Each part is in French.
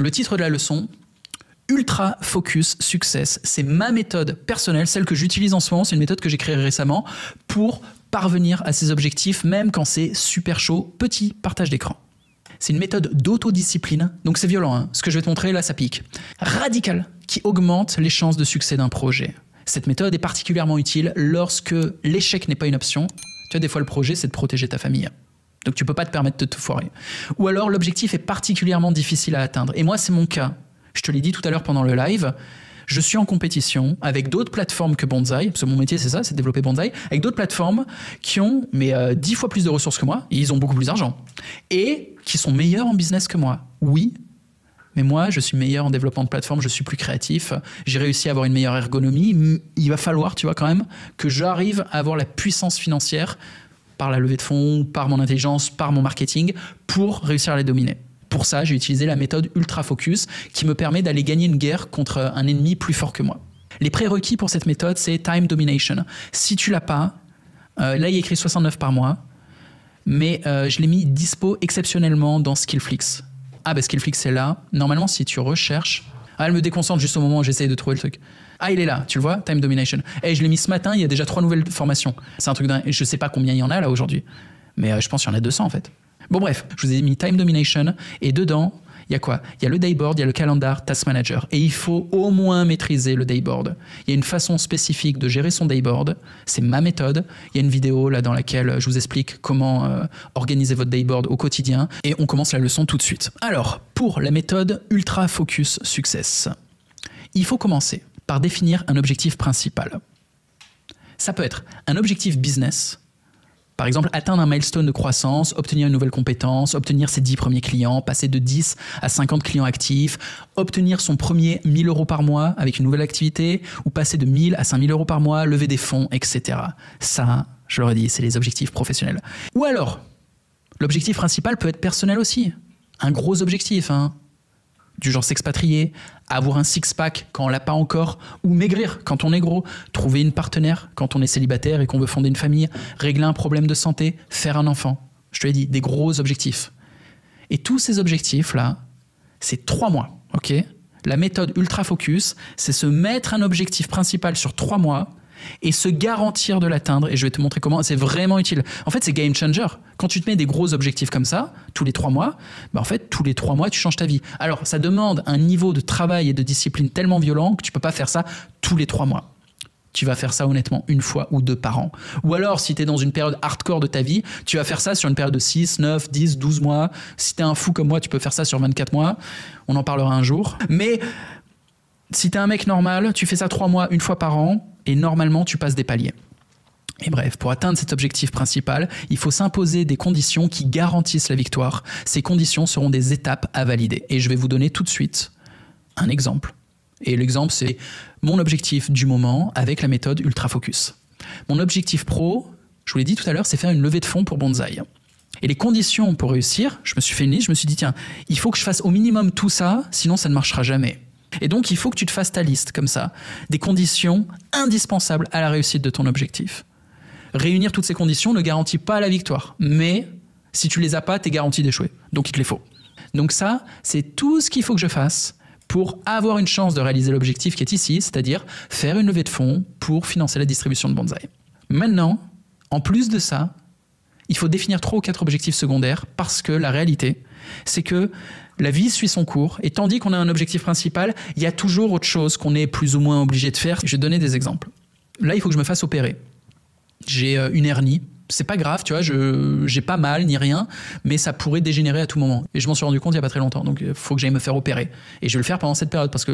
Le titre de la leçon, Ultra Focus Success. C'est ma méthode personnelle, celle que j'utilise en ce moment. C'est une méthode que j'ai créée récemment pour parvenir à ses objectifs, même quand c'est super chaud. Petit partage d'écran. C'est une méthode d'autodiscipline, donc c'est violent, hein. Ce que je vais te montrer là, ça pique. Radicale, qui augmente les chances de succès d'un projet. Cette méthode est particulièrement utile lorsque l'échec n'est pas une option. Tu vois, des fois le projet, c'est de protéger ta famille. Donc tu peux pas te permettre de te foirer. Ou alors l'objectif est particulièrement difficile à atteindre. Et moi, c'est mon cas. Je te l'ai dit tout à l'heure pendant le live. Je suis en compétition avec d'autres plateformes que Bonzai, parce que mon métier c'est ça, c'est de développer Bonzai, avec d'autres plateformes qui ont 10 fois plus de ressources que moi, et ils ont beaucoup plus d'argent, et qui sont meilleurs en business que moi. Oui, mais moi je suis meilleur en développement de plateforme, je suis plus créatif, j'ai réussi à avoir une meilleure ergonomie. Il va falloir, tu vois, quand même, que j'arrive à avoir la puissance financière par la levée de fonds, par mon intelligence, par mon marketing, pour réussir à les dominer. Pour ça, j'ai utilisé la méthode Ultra Focus qui me permet d'aller gagner une guerre contre un ennemi plus fort que moi. Les prérequis pour cette méthode, c'est Time Domination. Si tu l'as pas, là il y a écrit 69 par mois, mais je l'ai mis dispo exceptionnellement dans Skillflix. Ah bah Skillflix c'est là. Normalement si tu recherches... Ah, elle me déconcentre juste au moment où j'essaye de trouver le truc. Ah, il est là, tu le vois, Time Domination. Et je l'ai mis ce matin, il y a déjà 3 nouvelles formations. C'est un truc dingue. Je sais pas combien il y en a là aujourd'hui, mais je pense qu'il y en a 200 en fait. Bon bref, je vous ai mis Time Domination et dedans, il y a quoi? Il y a le Dayboard, il y a le Calendar, Task Manager. Et il faut au moins maîtriser le Dayboard. Il y a une façon spécifique de gérer son Dayboard. C'est ma méthode. Il y a une vidéo là dans laquelle je vous explique comment organiser votre Dayboard au quotidien. Et on commence la leçon tout de suite. Alors, pour la méthode Ultra Focus Success, il faut commencer par définir un objectif principal. Ça peut être un objectif business. Par exemple, atteindre un milestone de croissance, obtenir une nouvelle compétence, obtenir ses 10 premiers clients, passer de 10 à 50 clients actifs, obtenir son premier 1000 € par mois avec une nouvelle activité, ou passer de 1000 à 5000 € par mois, lever des fonds, etc. Ça, je le redis, c'est les objectifs professionnels. Ou alors, l'objectif principal peut être personnel aussi. Un gros objectif, hein. Du genre s'expatrier, avoir un six-pack quand on l'a pas encore, ou maigrir quand on est gros, trouver une partenaire quand on est célibataire et qu'on veut fonder une famille, régler un problème de santé, faire un enfant. Je te l'ai dit, des gros objectifs. Et tous ces objectifs-là, c'est 3 mois, ok? La méthode Ultra Focus, c'est se mettre un objectif principal sur 3 mois et se garantir de l'atteindre. Et je vais te montrer comment. C'est vraiment utile. En fait, c'est game changer. Quand tu te mets des gros objectifs comme ça, tous les 3 mois, bah en fait, tous les 3 mois, tu changes ta vie. Alors, ça demande un niveau de travail et de discipline tellement violent que tu peux pas faire ça tous les 3 mois. Tu vas faire ça honnêtement 1 fois ou 2 par an. Ou alors, si tu es dans une période hardcore de ta vie, tu vas faire ça sur une période de 6, 9, 10, 12 mois. Si tu es un fou comme moi, tu peux faire ça sur 24 mois. On en parlera un jour. Mais si tu es un mec normal, tu fais ça 3 mois, 1 fois par an. Et normalement, tu passes des paliers. Et bref, pour atteindre cet objectif principal, il faut s'imposer des conditions qui garantissent la victoire. Ces conditions seront des étapes à valider. Et je vais vous donner tout de suite un exemple. Et l'exemple, c'est mon objectif du moment avec la méthode Ultra Focus. Mon objectif pro, je vous l'ai dit tout à l'heure, c'est faire une levée de fonds pour Bonzai. Et les conditions pour réussir, je me suis fait une liste, je me suis dit, tiens, il faut que je fasse au minimum tout ça, sinon ça ne marchera jamais. Et donc, il faut que tu te fasses ta liste comme ça, des conditions indispensables à la réussite de ton objectif. Réunir toutes ces conditions ne garantit pas la victoire, mais si tu les as pas, tu es garanti d'échouer. Donc, il te les faut. Donc ça, c'est tout ce qu'il faut que je fasse pour avoir une chance de réaliser l'objectif qui est ici, c'est-à-dire faire une levée de fonds pour financer la distribution de Bonzai. Maintenant, en plus de ça, il faut définir 3 ou 4 objectifs secondaires parce que la réalité, c'est que la vie suit son cours et tandis qu'on a un objectif principal, il y a toujours autre chose qu'on est plus ou moins obligé de faire. Je vais te donner des exemples. Là, il faut que je me fasse opérer. J'ai une hernie. C'est pas grave, tu vois, j'ai pas mal ni rien, mais ça pourrait dégénérer à tout moment. Et je m'en suis rendu compte il y a pas très longtemps, donc il faut que j'aille me faire opérer. Et je vais le faire pendant cette période parce que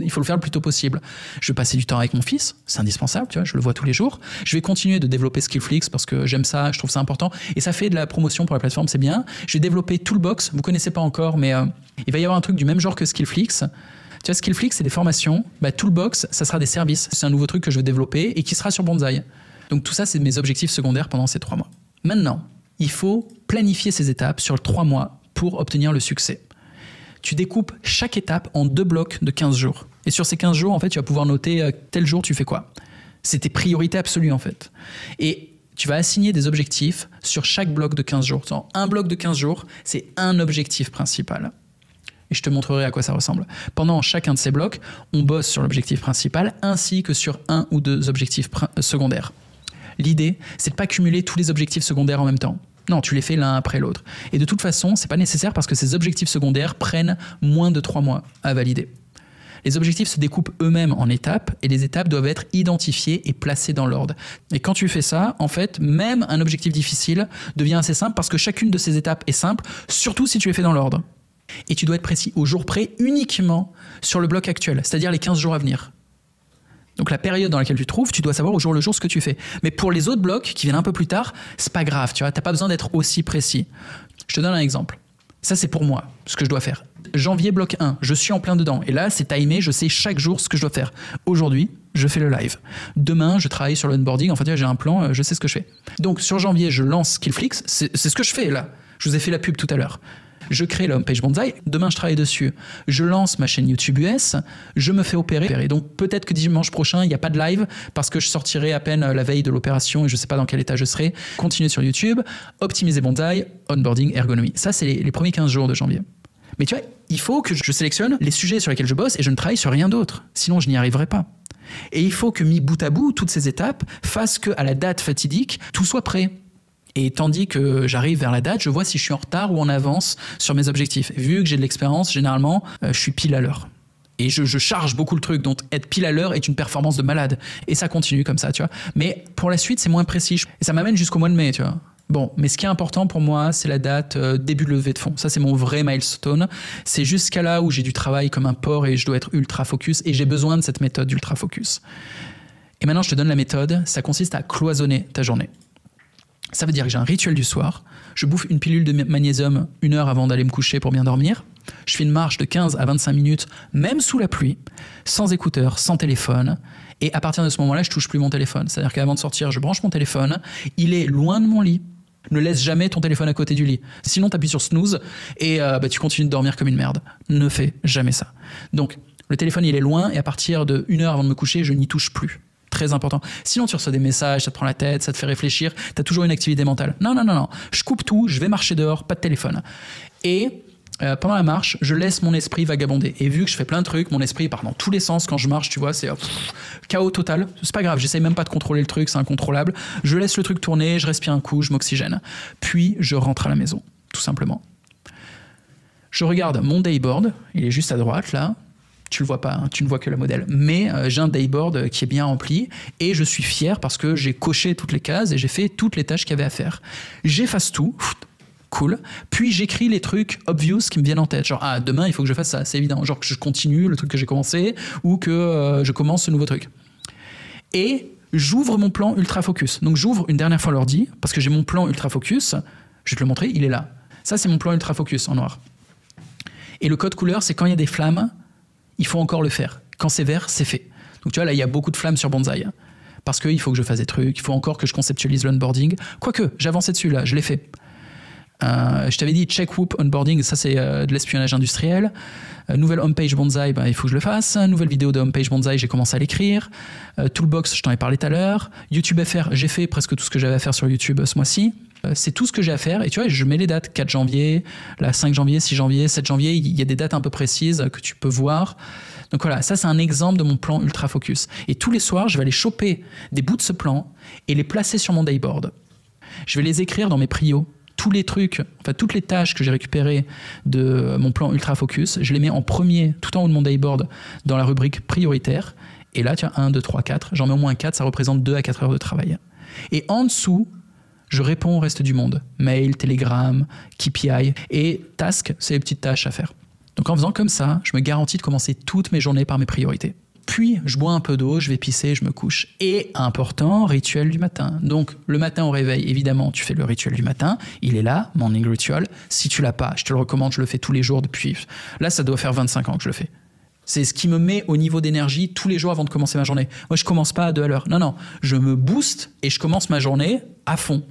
il faut le faire le plus tôt possible. Je vais passer du temps avec mon fils, c'est indispensable, tu vois, je le vois tous les jours. Je vais continuer de développer Skillflix parce que j'aime ça, je trouve ça important. Et ça fait de la promotion pour la plateforme, c'est bien. Je vais développer Toolbox, vous connaissez pas encore, mais il va y avoir un truc du même genre que Skillflix. Tu vois, Skillflix, c'est des formations. Bah, Toolbox, ça sera des services. C'est un nouveau truc que je vais développer et qui sera sur Bonzai. Donc tout ça, c'est mes objectifs secondaires pendant ces 3 mois. Maintenant, il faut planifier ces étapes sur 3 mois pour obtenir le succès. Tu découpes chaque étape en 2 blocs de 15 jours. Et sur ces 15 jours, en fait, tu vas pouvoir noter tel jour tu fais quoi. C'est tes priorités absolues, en fait. Et tu vas assigner des objectifs sur chaque bloc de 15 jours. Un bloc de 15 jours, c'est un objectif principal. et je te montrerai à quoi ça ressemble. Pendant chacun de ces blocs, on bosse sur l'objectif principal ainsi que sur un ou deux objectifs secondaires. L'idée, c'est de ne pas cumuler tous les objectifs secondaires en même temps. Non, tu les fais l'un après l'autre. Et de toute façon, ce n'est pas nécessaire parce que ces objectifs secondaires prennent moins de 3 mois à valider. Les objectifs se découpent eux-mêmes en étapes et les étapes doivent être identifiées et placées dans l'ordre. Et quand tu fais ça, en fait, même un objectif difficile devient assez simple parce que chacune de ces étapes est simple, surtout si tu les fais dans l'ordre. Et tu dois être précis au jour près uniquement sur le bloc actuel, c'est-à-dire les 15 jours à venir. Donc la période dans laquelle tu te trouves, tu dois savoir au jour le jour ce que tu fais. Mais pour les autres blocs qui viennent un peu plus tard, c'est pas grave, tu vois, t'as pas besoin d'être aussi précis. Je te donne un exemple. Ça, c'est pour moi, ce que je dois faire. Janvier, bloc 1, je suis en plein dedans. Et là, c'est timé, je sais chaque jour ce que je dois faire. Aujourd'hui, je fais le live. Demain, je travaille sur l'onboarding. En fait, j'ai un plan, je sais ce que je fais. Donc, sur janvier, je lance Skillflix. C'est ce que je fais, là. Je vous ai fait la pub tout à l'heure. Je crée le homepage Bonsaï, demain je travaille dessus, je lance ma chaîne YouTube US, je me fais opérer. Et donc peut-être que dimanche prochain, il n'y a pas de live parce que je sortirai à peine la veille de l'opération et je ne sais pas dans quel état je serai. Continuer sur YouTube, optimiser Bonsaï, onboarding, ergonomie. Ça, c'est les premiers 15 jours de janvier. Mais tu vois, il faut que je sélectionne les sujets sur lesquels je bosse et je ne travaille sur rien d'autre. Sinon, je n'y arriverai pas. Et il faut que mis bout à bout, toutes ces étapes fassent qu'à la date fatidique, tout soit prêt. Et tandis que j'arrive vers la date, je vois si je suis en retard ou en avance sur mes objectifs. Et vu que j'ai de l'expérience, généralement, je suis pile à l'heure. Et je charge beaucoup le truc, donc être pile à l'heure est une performance de malade. Et ça continue comme ça, tu vois. Mais pour la suite, c'est moins précis. Et ça m'amène jusqu'au mois de mai, tu vois. Bon, mais ce qui est important pour moi, c'est la date début de levée de fonds. Ça, c'est mon vrai milestone. C'est jusqu'à là où j'ai du travail comme un porc et je dois être ultra focus. Et j'ai besoin de cette méthode d'ultra focus. Et maintenant, je te donne la méthode. Ça consiste à cloisonner ta journée. Ça veut dire que j'ai un rituel du soir, je bouffe une pilule de magnésium 1 heure avant d'aller me coucher pour bien dormir, je fais une marche de 15 à 25 minutes, même sous la pluie, sans écouteurs, sans téléphone, et à partir de ce moment-là, je touche plus mon téléphone. C'est-à-dire qu'avant de sortir, je branche mon téléphone, il est loin de mon lit. Ne laisse jamais ton téléphone à côté du lit. Sinon, tu appuies sur snooze et tu continues de dormir comme une merde. Ne fais jamais ça. Donc, le téléphone, il est loin, et à partir de 1 heure avant de me coucher, je n'y touche plus. Très important. Sinon, tu reçois des messages, ça te prend la tête, ça te fait réfléchir, tu as toujours une activité mentale. Non, non, non, non. Je coupe tout, je vais marcher dehors, pas de téléphone. Et pendant la marche, je laisse mon esprit vagabonder. Et vu que je fais plein de trucs, mon esprit part dans tous les sens quand je marche, tu vois, c'est chaos total. C'est pas grave, j'essaye même pas de contrôler le truc, c'est incontrôlable. Je laisse le truc tourner, je respire un coup, je m'oxygène. Puis, je rentre à la maison, tout simplement. Je regarde mon dayboard, il est juste à droite, là. Tu le vois pas, hein, tu ne vois que le modèle. Mais j'ai un dayboard qui est bien rempli et je suis fier parce que j'ai coché toutes les cases et j'ai fait toutes les tâches qu'il y avait à faire. J'efface tout, cool. Puis j'écris les trucs obvious qui me viennent en tête. Genre, ah, demain, il faut que je fasse ça, c'est évident. Genre que je continue le truc que j'ai commencé ou que je commence ce nouveau truc. Et j'ouvre mon plan ultra focus. Donc j'ouvre une dernière fois l'ordi parce que j'ai mon plan ultra focus. Je vais te le montrer, il est là. Ça, c'est mon plan ultra focus en noir. Et le code couleur, c'est quand il y a des flammes, il faut encore le faire. Quand c'est vert, c'est fait. Donc tu vois, là, il y a beaucoup de flammes sur Bonsaï. Parce qu'il faut que je fasse des trucs, il faut encore que je conceptualise l'onboarding. Quoique, j'ai avancé dessus, là, je l'ai fait. Je t'avais dit check whoop onboarding, ça c'est de l'espionnage industriel. Nouvelle homepage Bonsaï, il faut que je le fasse. Nouvelle vidéo de homepage Bonsaï, j'ai commencé à l'écrire. Toolbox, je t'en ai parlé tout à l'heure. YouTube FR, j'ai fait presque tout ce que j'avais à faire sur YouTube ce mois-ci. C'est tout ce que j'ai à faire et tu vois, je mets les dates 4 janvier, là 5 janvier, 6 janvier, 7 janvier, il y a des dates un peu précises que tu peux voir. Donc voilà, ça c'est un exemple de mon plan ultra focus. Et tous les soirs, je vais aller choper des bouts de ce plan et les placer sur mon dayboard. Je vais les écrire dans mes prios. Tous les trucs, enfin toutes les tâches que j'ai récupérées de mon plan ultra focus, je les mets en premier, tout en haut de mon dayboard, dans la rubrique prioritaire. Et là, tu as 1, 2, 3, 4. J'en mets au moins 4, ça représente 2 à 4 heures de travail. Et en dessous, je réponds au reste du monde. Mail, Telegram, KPI et task, c'est les petites tâches à faire. Donc en faisant comme ça, je me garantis de commencer toutes mes journées par mes priorités. Puis, je bois un peu d'eau, je vais pisser, je me couche. Et important, rituel du matin. Donc, le matin au réveil, évidemment, tu fais le rituel du matin. Il est là, morning ritual. Si tu l'as pas, je te le recommande, je le fais tous les jours depuis... Là, ça doit faire 25 ans que je le fais. C'est ce qui me met au niveau d'énergie tous les jours avant de commencer ma journée. Moi, je commence pas à 2 à l'heure. Non, non, je me booste et je commence ma journée à fond.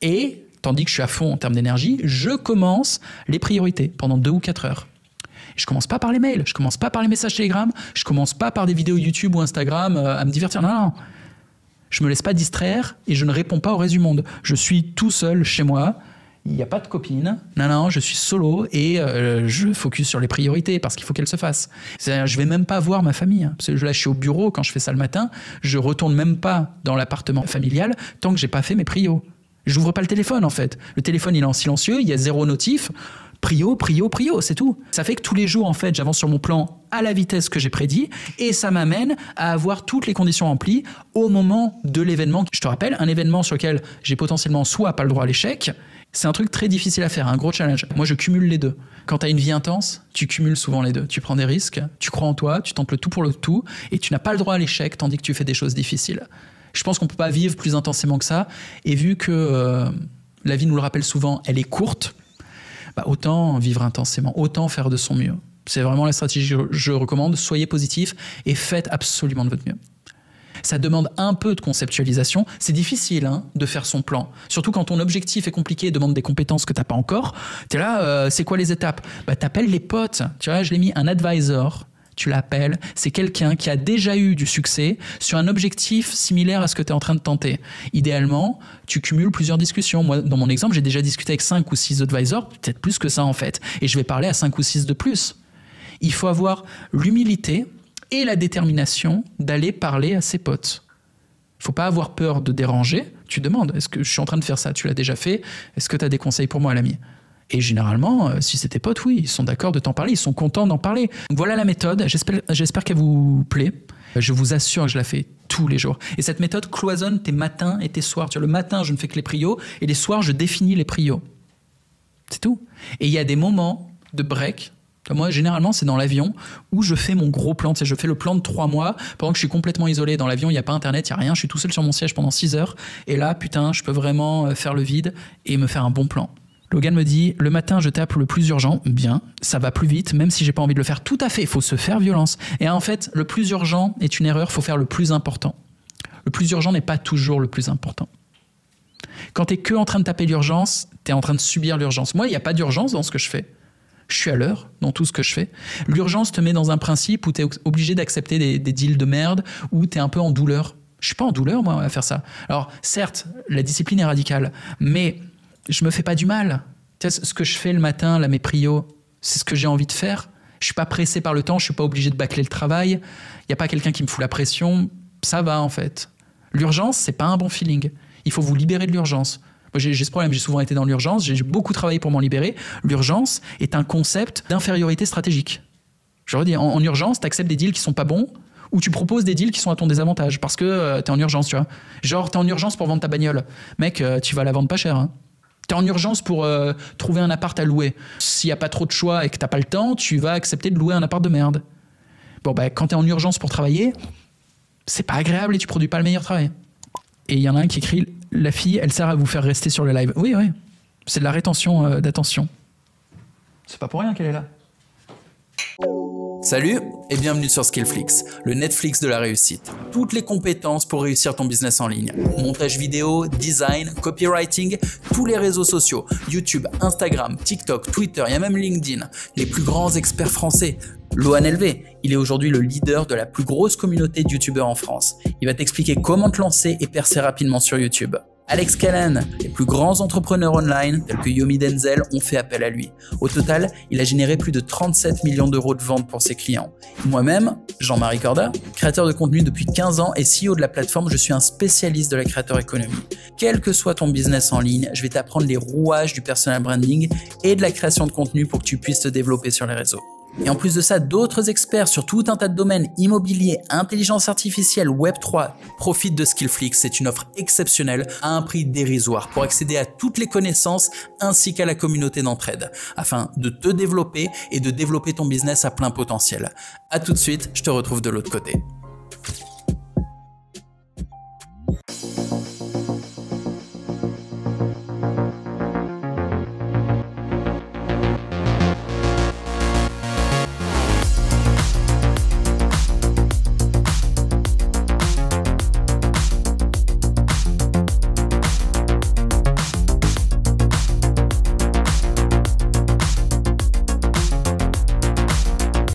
Et, tandis que je suis à fond en termes d'énergie, je commence les priorités pendant 2 ou 4 heures. Je commence pas par les mails, je commence pas par les messages Telegram, je commence pas par des vidéos YouTube ou Instagram à me divertir. Non, non. Je me laisse pas distraire et je ne réponds pas au reste du monde. Je suis tout seul chez moi il n'y a pas de copine. Non, je suis solo et je focus sur les priorités parce qu'il faut qu'elles se fassent. C'est-à-dire, je vais même pas voir ma famille. Parce que là, je suis au bureau quand je fais ça le matin. Je retourne même pas dans l'appartement familial tant que j'ai pas fait mes prios. J'ouvre pas le téléphone en fait. Le téléphone, il est en silencieux, il y a 0 notif. Prio, c'est tout. Ça fait que tous les jours, en fait, j'avance sur mon plan à la vitesse que j'ai prédit et ça m'amène à avoir toutes les conditions remplies au moment de l'événement. Je te rappelle, un événement sur lequel j'ai potentiellement soit pas le droit à l'échec, c'est un truc très difficile à faire, un gros challenge. Moi, je cumule les deux. Quand tu as une vie intense, tu cumules souvent les deux. Tu prends des risques, tu crois en toi, tu tentes le tout pour le tout et tu n'as pas le droit à l'échec tandis que tu fais des choses difficiles. Je pense qu'on ne peut pas vivre plus intensément que ça et vu que la vie nous le rappelle souvent, elle est courte, autant vivre intensément, autant faire de son mieux. C'est vraiment la stratégie que je recommande. Soyez positif et faites absolument de votre mieux. Ça demande un peu de conceptualisation. C'est difficile de faire son plan. Surtout quand ton objectif est compliqué et demande des compétences que tu n'as pas encore. Tu es là, c'est quoi les étapes? Tu appelles les potes. Tu vois, je l'ai mis un advisor. Tu l'appelles, c'est quelqu'un qui a déjà eu du succès sur un objectif similaire à ce que tu es en train de tenter. Idéalement, tu cumules plusieurs discussions. Moi, dans mon exemple, j'ai déjà discuté avec 5 ou 6 advisors, peut-être plus que ça en fait, et je vais parler à 5 ou 6 de plus. Il faut avoir l'humilité et la détermination d'aller parler à ses potes. Il ne faut pas avoir peur de déranger. Tu demandes, est-ce que je suis en train de faire ça? Tu l'as déjà fait? Est-ce que tu as des conseils pour moi, l'ami? Et généralement, si c'est tes potes, oui, ils sont d'accord de t'en parler, ils sont contents d'en parler. Donc voilà la méthode, j'espère qu'elle vous plaît. Je vous assure que je la fais tous les jours. Et cette méthode cloisonne tes matins et tes soirs. Tu vois, le matin, je ne fais que les prios, et les soirs, je définis les prios. C'est tout. Et il y a des moments de break. Moi, généralement, c'est dans l'avion où je fais mon gros plan. Tu sais, je fais le plan de 3 mois pendant que je suis complètement isolé. Dans l'avion, il n'y a pas Internet, il n'y a rien. Je suis tout seul sur mon siège pendant 6 heures. Et là, putain, je peux vraiment faire le vide et me faire un bon plan. Logan me dit, le matin, je tape le plus urgent. Bien, ça va plus vite, même si j'ai pas envie de le faire. Tout à fait, il faut se faire violence. Et en fait, le plus urgent est une erreur, il faut faire le plus important. Le plus urgent n'est pas toujours le plus important. Quand tu es que en train de taper l'urgence, tu es en train de subir l'urgence. Moi, il n'y a pas d'urgence dans ce que je fais. Je suis à l'heure dans tout ce que je fais. L'urgence te met dans un principe où tu es obligé d'accepter des deals de merde, où tu es un peu en douleur. Je suis pas en douleur, moi, à faire ça. Alors, certes, la discipline est radicale, mais je me fais pas du mal. Tu sais, ce que je fais le matin, là, mes prios, c'est ce que j'ai envie de faire. Je suis pas pressé par le temps, je suis pas obligé de bâcler le travail. Il y a pas quelqu'un qui me fout la pression. Ça va, en fait. L'urgence, c'est pas un bon feeling. Il faut vous libérer de l'urgence. Moi, j'ai ce problème, j'ai souvent été dans l'urgence, j'ai beaucoup travaillé pour m'en libérer. L'urgence est un concept d'infériorité stratégique. Je redis, en urgence, tu acceptes des deals qui sont pas bons, ou tu proposes des deals qui sont à ton désavantage, parce que t'es en urgence, tu vois. Genre, t'es en urgence pour vendre ta bagnole. Mec, tu vas la vendre pas cher, hein. T'es en urgence pour trouver un appart à louer. S'il n'y a pas trop de choix et que t'as pas le temps, tu vas accepter de louer un appart de merde. Bon, quand t'es en urgence pour travailler, c'est pas agréable et tu produis pas le meilleur travail. Et il y en a un qui écrit « La fille, elle sert à vous faire rester sur le live ». Oui, c'est de la rétention d'attention. C'est pas pour rien qu'elle est là. Salut et bienvenue sur Skillflix, le Netflix de la réussite. Toutes les compétences pour réussir ton business en ligne. Montage vidéo, design, copywriting, tous les réseaux sociaux, YouTube, Instagram, TikTok, Twitter, il y a même LinkedIn. Les plus grands experts français. Lohan LV, il est aujourd'hui le leader de la plus grosse communauté de youtubeurs en France. Il va t'expliquer comment te lancer et percer rapidement sur YouTube. Alex Callan, les plus grands entrepreneurs online tels que Yomi Denzel ont fait appel à lui. Au total, il a généré plus de 37 millions d'euros de ventes pour ses clients. Moi-même, Jean-Marie Corda, créateur de contenu depuis 15 ans et CEO de la plateforme, je suis un spécialiste de la creator economy. Quel que soit ton business en ligne, je vais t'apprendre les rouages du personal branding et de la création de contenu pour que tu puisses te développer sur les réseaux. Et en plus de ça, d'autres experts sur tout un tas de domaines, immobilier, intelligence artificielle, Web3, profitent de Skillflix. C'est une offre exceptionnelle à un prix dérisoire pour accéder à toutes les connaissances ainsi qu'à la communauté d'entraide, afin de te développer et de développer ton business à plein potentiel. À tout de suite, je te retrouve de l'autre côté.